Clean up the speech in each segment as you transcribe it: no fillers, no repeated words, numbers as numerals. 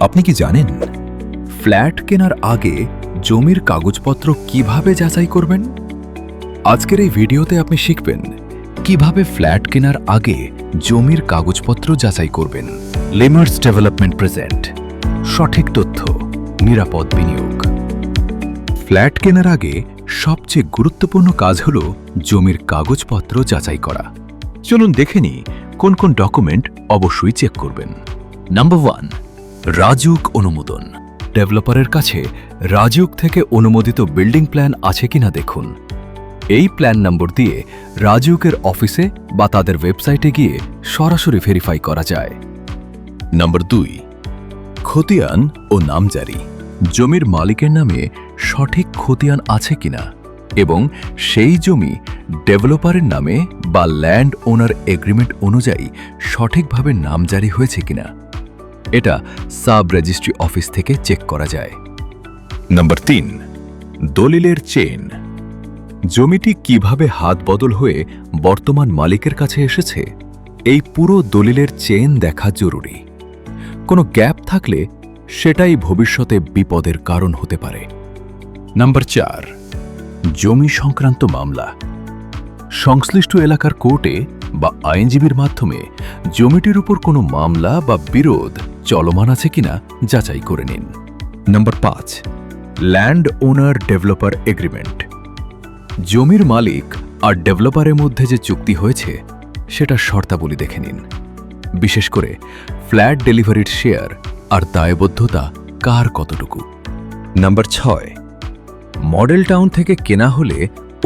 আপনি কি জানেন ফ্ল্যাট কেনার আগে জমির কাগজপত্র কিভাবে যাচাই করবেন? আজকের এই ভিডিওতে আপনি শিখবেন কিভাবে ফ্ল্যাট কেনার আগে জমির কাগজপত্র যাচাই করবেন। লেমার্স ডেভেলপমেন্ট প্রেজেন্ট সঠিক তথ্য, নিরাপদ বিনিয়োগ। ফ্ল্যাট কেনার আগে সবচেয়ে গুরুত্বপূর্ণ কাজ হল জমির কাগজপত্র যাচাই করা। চলুন দেখে নিই কোন কোন ডকুমেন্ট অবশ্যই চেক করবেন। নাম্বার 1, রাজউক অনুমোদন। ডেভেলপারের কাছে রাজউক থেকে অনুমোদিত বিল্ডিং প্ল্যান আছে কিনা দেখুন। এই প্ল্যান নম্বর দিয়ে রাজউকের অফিসে বা তাদের ওয়েবসাইটে গিয়ে সরাসরি ভেরিফাই করা যায়। নাম্বার 2, খতিয়ান ও নামজারি। জমির মালিকের নামে সঠিক খতিয়ান আছে কিনা এবং সেই জমি ডেভেলপারের নামে বা ল্যান্ড ওনার এগ্রিমেন্ট অনুযায়ী সঠিকভাবে নামজারি হয়েছে কিনা, এটা সাব রেজিস্ট্রি অফিস থেকে চেক করা যায়। নাম্বার 3, দলিলের চেইন। জমিটি কিভাবে হাত বদল হয়ে বর্তমান মালিকের কাছে এসেছে, এই পুরো দলিলের চেইন দেখা জরুরি। কোনো গ্যাপ থাকলে সেটাই ভবিষ্যতে বিপদের কারণ হতে পারে। নাম্বার 4, জমি সংক্রান্ত মামলা। সংশ্লিষ্ট এলাকার কোর্টে বা আইনজীবীর মাধ্যমে জমিটির উপর কোনো মামলা বা বিরোধ চলমান আছে কিনা যাচাই করে নিন। নাম্বার 5, ল্যান্ড ওনার ডেভেলপার এগ্রিমেন্ট। জমির মালিক আর ডেভেলপারের মধ্যে যে চুক্তি হয়েছে সেটা শর্তাবলী দেখে নিন। বিশেষ করে ফ্ল্যাট ডেলিভারির শেয়ার আর দায়বদ্ধতা কার কতটুকু। নাম্বার 6, মডেল টাউন থেকে কেনা হলে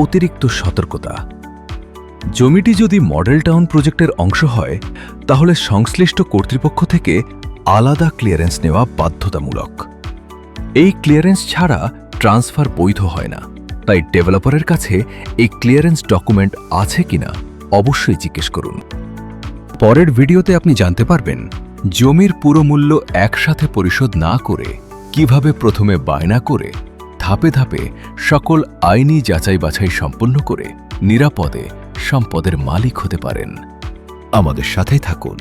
অতিরিক্ত সতর্কতা। জমিটি যদি মডেল টাউন প্রজেক্টের অংশ হয় তাহলে সংশ্লিষ্ট কর্তৃপক্ষ থেকে আলাদা ক্লিয়ারেন্স নেওয়া বাধ্যতামূলক। এই ক্লিয়ারেন্স ছাড়া ট্রান্সফার বৈধ হয় না, তাই ডেভেলপারের কাছে এই ক্লিয়ারেন্স ডকুমেন্ট আছে কিনা অবশ্যই জিজ্ঞেস করুন। পরের ভিডিওতে আপনি জানতে পারবেন জমির পুরো মূল্য একসাথে পরিশোধ না করে কিভাবে প্রথমে বায়না করে ধাপে ধাপে সকল আইনি যাচাই বাছাই সম্পন্ন করে নিরাপদে সম্পদের মালিক হতে পারেন। আমাদের সাথেই থাকুন।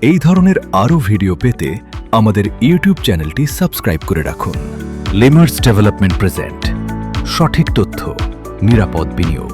এই ধরনের আরও ভিডিও পেতে আমাদের ইউটিউব চ্যানেলটি সাবস্ক্রাইব করে রাখুন। লেমার্স ডেভেলপমেন্ট প্রেজেন্ট সঠিক তথ্য, নিরাপদ বিনিয়োগ।